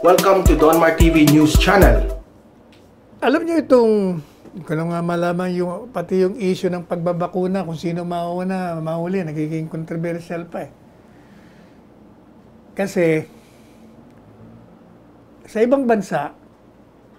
Welcome to Donmar TV News Channel. Alam niyo itong, hindi ko lang nga malaman yung, pati yung issue ng pagbabakuna, kung sino mauna, mahuli, nagiging controversial pa eh. Kasi, sa ibang bansa,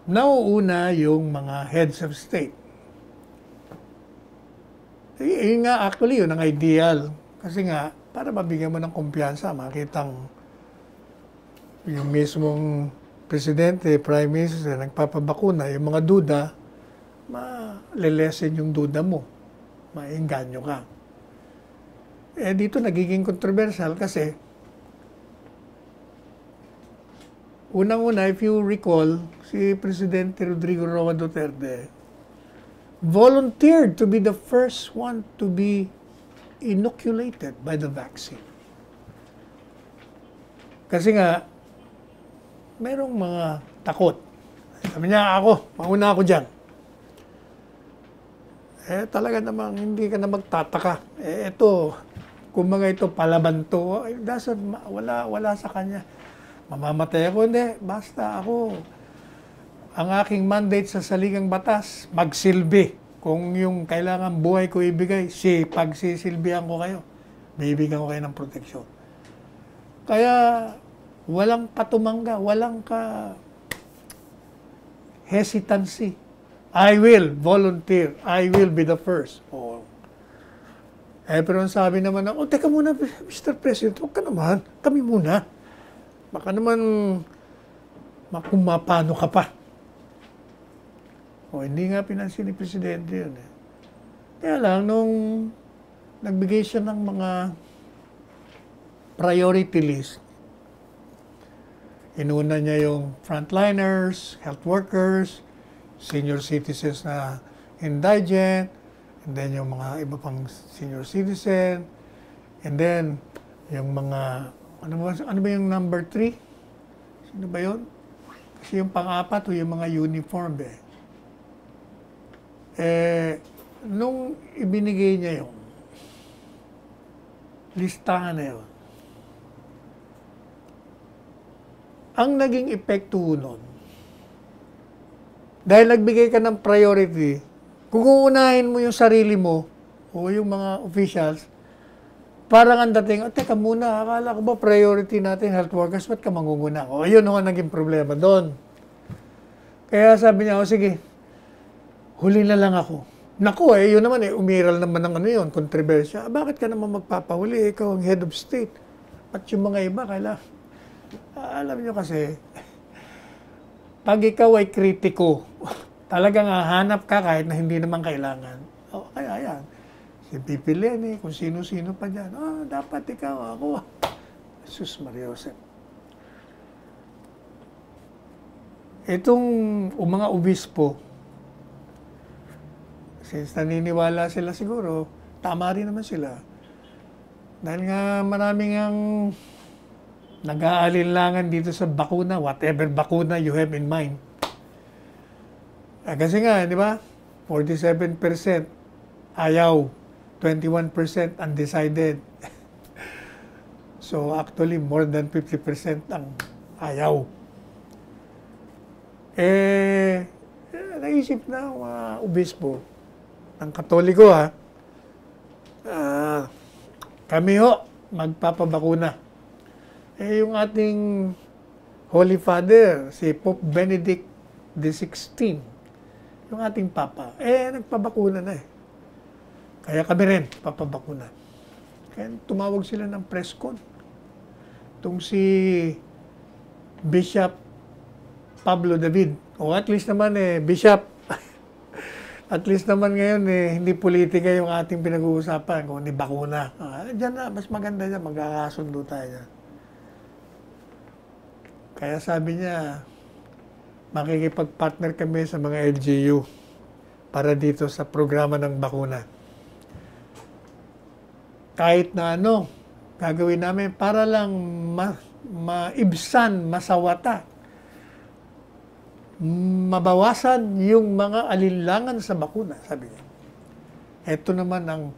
nauuna yung mga heads of state. Yun nga, actually, yun ang ideal. Kasi nga, para mabigyan mo ng kumpiyansa, makitang yung mismong presidente, prime minister, nagpapabakuna, yung mga duda, malilesen yung duda mo. Maingganyo ka. Eh, dito nagiging controversial kasi unang-una, if you recall, si Presidente Rodrigo Roa Duterte volunteered to be the first one to be inoculated by the vaccine. Kasi nga, merong mga takot. Sabi niya, mauna ako dyan. Eh, talaga namang hindi ka na magtataka. Eh, ito, kung mga ito palaban to, wala sa kanya. Mamamatay ako, hindi. Basta ako, ang aking mandate sa saligang batas, magsilbi. Kung yung kailangan buhay ko ibigay, pagsisilbihan ko kayo, bibigyan ko kayo ng proteksyon. Kaya, walang patumangga, walang hesitancy. I will volunteer. I will be the first. Oh. Eh, pero sabi naman na, teka muna, Mr. President, huwag ka naman. Kami muna. Baka naman, makumapano ka pa. Hindi nga pinansin ni Presidente yun eh. Kaya lang, nung nagbigay siya ng mga priority list, inuna niya yung frontliners, health workers, senior citizens na indigent, and then yung mga iba pang senior citizen, and then yung mga, ano ba yung number 3? Sino ba yun? Kasi yung pang-apat o yung mga uniform eh. Nung ibinigay niya yung listahan na yun, ang naging epekto nun, dahil nagbigay ka ng priority, kung uunahin mo yung sarili mo o yung mga officials, parang ang dating, teka muna, akala ko ba priority natin health workers, ba't ka mangunguna? Yun ang naging problema doon. Kaya sabi niya, sige, huli na lang ako. Naku yun naman umiral naman ng yun, kontrobersya. Bakit ka naman magpapahuli? Ikaw ang head of state. At yung mga iba, alam nyo kasi, pag ikaw ay kritiko, talagang hahanap ka kahit na hindi naman kailangan. Kaya yan. Si Pipi Lenny, kung sino-sino pa dyan. Dapat ikaw, ako. Jesus Maria Josep. Itong mga obispo, since naniniwala sila siguro, tama rin naman sila. Dahil nga maraming ang nag-aalinlangan dito sa bakuna, whatever bakuna you have in mind. Kasi nga, di ba? 47% ayaw, 21% undecided. So actually, more than 50% ang ayaw. Naisip na mga obispo ng Katoliko kami magpapabakuna. Yung ating Holy Father, si Pope Benedict XVI, yung ating Papa, nagpabakuna na Kaya kami rin, papabakuna. Kaya tumawag sila ng press con. Itong si Bishop Pablo David, at least naman Bishop, at least naman ngayon hindi politika yung ating pinag-uusapan, kung hindi bakuna. Diyan na, mas maganda dyan, magkakasundo tayo dyan. Kaya sabi niya, makikipag-partner kami sa mga LGU para dito sa programa ng bakuna. Kahit na gagawin namin para lang maibsan, masawata, mabawasan yung mga alinlangan sa bakuna, sabi niya. Ito naman ang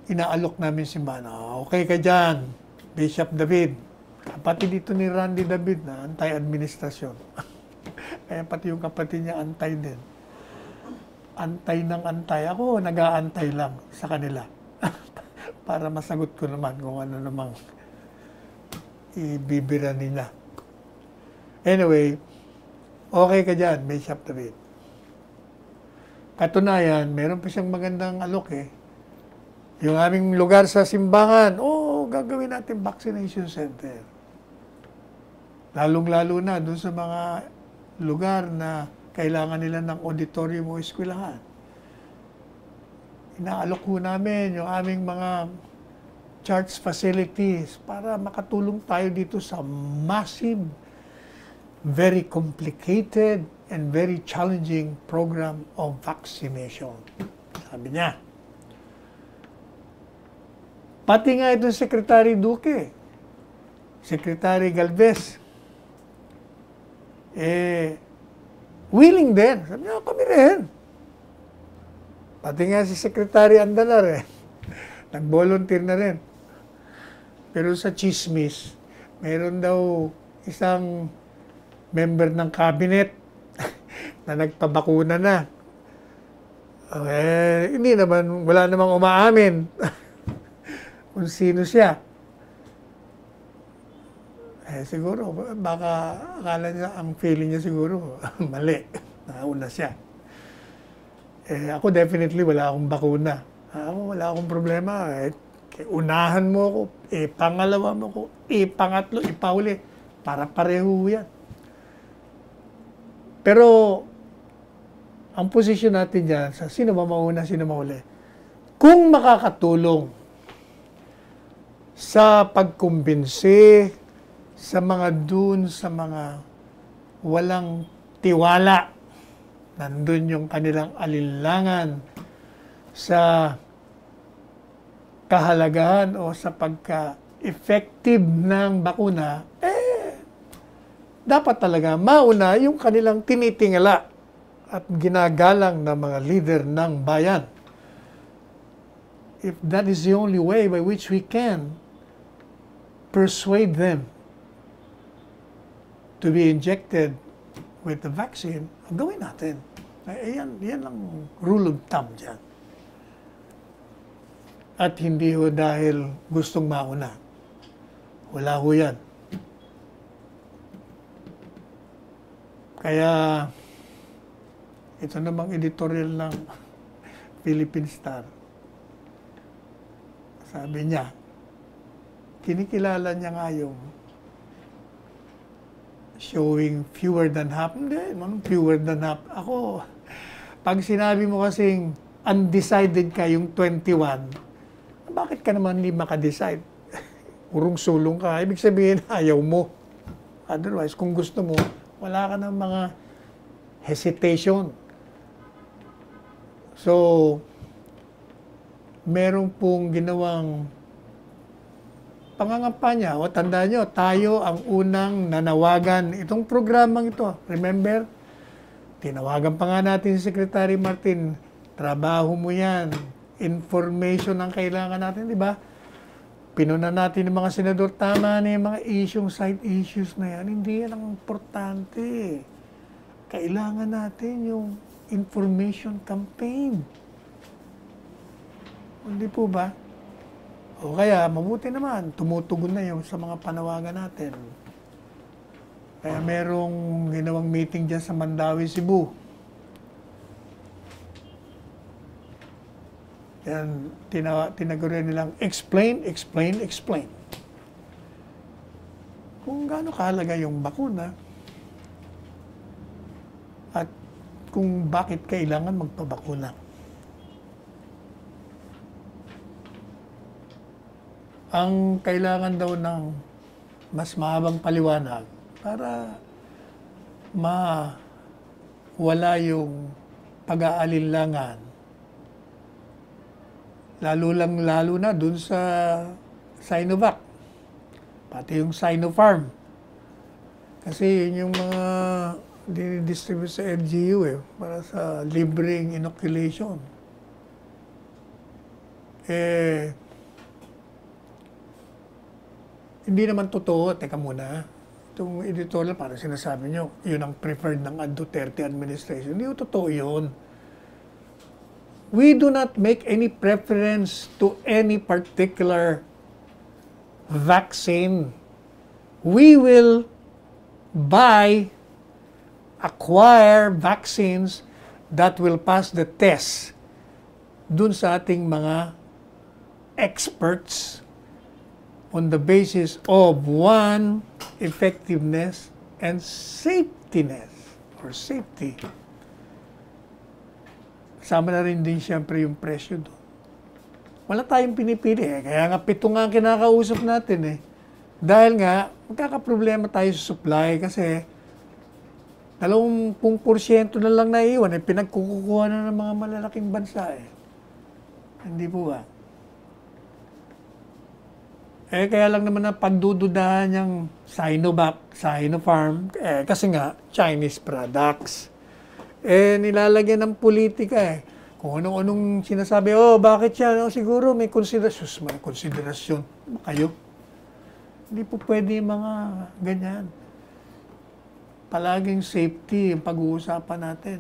inaalok namin simbahan. Okay ka dyan, Bishop David. Kapatid dito ni Randy David na anti-administrasyon. Kaya pati yung kapatid niya antay din. Antay ng antay. Ako, nag-aantay lang sa kanila. Para masagot ko naman kung ano namang ibibira nila. Anyway, okay ka dyan, may Bishop David. Katunayan, meron pa siyang magandang alok eh. Yung aming lugar sa simbahan, gagawin natin vaccination center. Lalong-lalo na doon sa mga lugar na kailangan nila ng auditorium o eskwelahan. Inaalok ho namin yung aming mga church facilities para makatulong tayo dito sa massive, very complicated, and very challenging program of vaccination. Sabi niya. Pati nga itong Secretary Duque, Secretary Galvez, willing din. Sabi niya, kami rin. Pati nga si Secretary Andalar, nag-volunteer na rin. Pero sa chismis, meron daw isang member ng cabinet na nagpabakuna na. Hindi naman, wala namang umaamin kung sino siya. Siguro, baka akala niya, ang feeling niya siguro, mali. Nauna siya. Ako definitely wala akong bakuna. Ako wala akong problema. Unahan mo ako, pangalawa mo ako, pangatlo, ipauli. Para pareho yan. Pero, ang posisyon natin dyan, sa sino ba mauna, sino mauli? Kung makakatulong sa pagkumbinsi sa mga dun, sa mga walang tiwala, nandun yung kanilang alinlangan sa kahalagahan o sa pagka-effective ng bakuna, dapat talaga mauna yung kanilang tinitingala at ginagalang ng mga leader ng bayan. If that is the only way by which we can persuade them to be injected with the vaccine, gawin natin. Yan ang rule of thumb dyan. At hindi ho dahil gustong mauna. Wala ho yan. Kaya, ito namang editorial ng Philippine Star. Sabi niya, kinikilala niya nga yung showing fewer than half. Hindi, fewer than half. Ako, pag sinabi mo kasing undecided ka yung 21, bakit ka naman hindi makadecide? Urong-sulong ka. Ibig sabihin, ayaw mo. Otherwise, kung gusto mo, wala ka ng mga hesitation. So, meron pong ginawang pangangampanya. O tandaan nyo, tayo ang unang nanawagan itong programang ito. Remember? Tinawagan pa nga natin si Secretary Martin. Trabaho mo yan. Information ang kailangan natin, di ba? Pinuna natin ng mga senador, tama na yung mga side issues na yan. Hindi yan ang importante. Kailangan natin yung information campaign. Hindi po ba? O kaya, mabuti naman, tumutugon na yung sa mga panawagan natin. Kaya merong ginawang meeting dyan sa Mandawi, Cebu. Yan, tinagurian nilang explain. Kung gaano kahalaga yung bakuna at kung bakit kailangan magpabakuna. Ang kailangan daw ng mas mahabang paliwanag para mawala yung pag-aalinlangan. Lalo na dun sa Sinovac. Pati yung Sinopharm. Kasi yun yung mga dinidistribute sa LGU para sa libreng inoculation. Hindi naman totoo, teka muna. Itong editorial, parang sinasabi nyo, yun ang preferred ng Duterte administration. Hindi totoo yun. We do not make any preference to any particular vaccine. We will acquire vaccines that will pass the test dun sa ating mga experts on the basis of one, effectiveness and safetiness or safety. Kasama na rin din siyempre yung presyo doon. Wala tayong pinipili eh. Kaya nga 7 nga kinakausap natin eh. Dahil nga, magkakaproblema tayo sa supply kasi 20% na lang naiiwan eh. Pinagkukuha na ng mga malalaking bansa eh. Hindi po ba? Eh, kaya lang naman na pagdududahan yung Sinovac, Sinopharm, kasi nga, Chinese products. Eh, nilalagyan ng politika eh. Kung anong-anong sinasabi, bakit yan? Siguro may konsiderasyon. May konsiderasyon. Kayo? Hindi po pwede yung mga ganyan. Palaging safety yung pag-uusapan natin.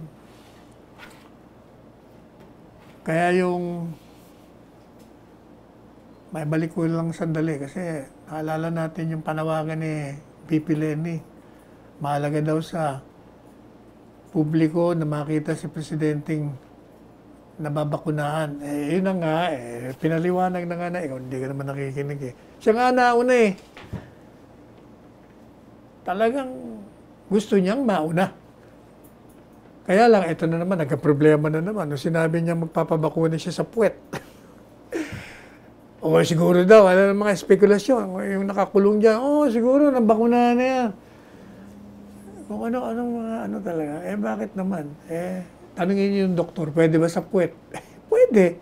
Kaya yung may balik ko lang sandali kasi naalala natin yung panawagan ni VP Lenny. Mahalaga daw sa publiko na makita si presidenteng nababakunahan. Yun na nga, pinaliwanag na nga na, ikaw hindi ka naman nakikinig eh. Siya nga nauna eh. Talagang gusto niyang mauna. Kaya lang, ito na naman, nagka-problema na naman. Nung sinabi niya magpapabakuna siya sa puwet. O siguro daw, ng mga spekulasyon. Yung nakakulong dyan, siguro, nabakunahan na yan. Kung anong mga talaga. Bakit naman? Tanungin niyo yung doktor, pwede ba sa puwet? Pwede.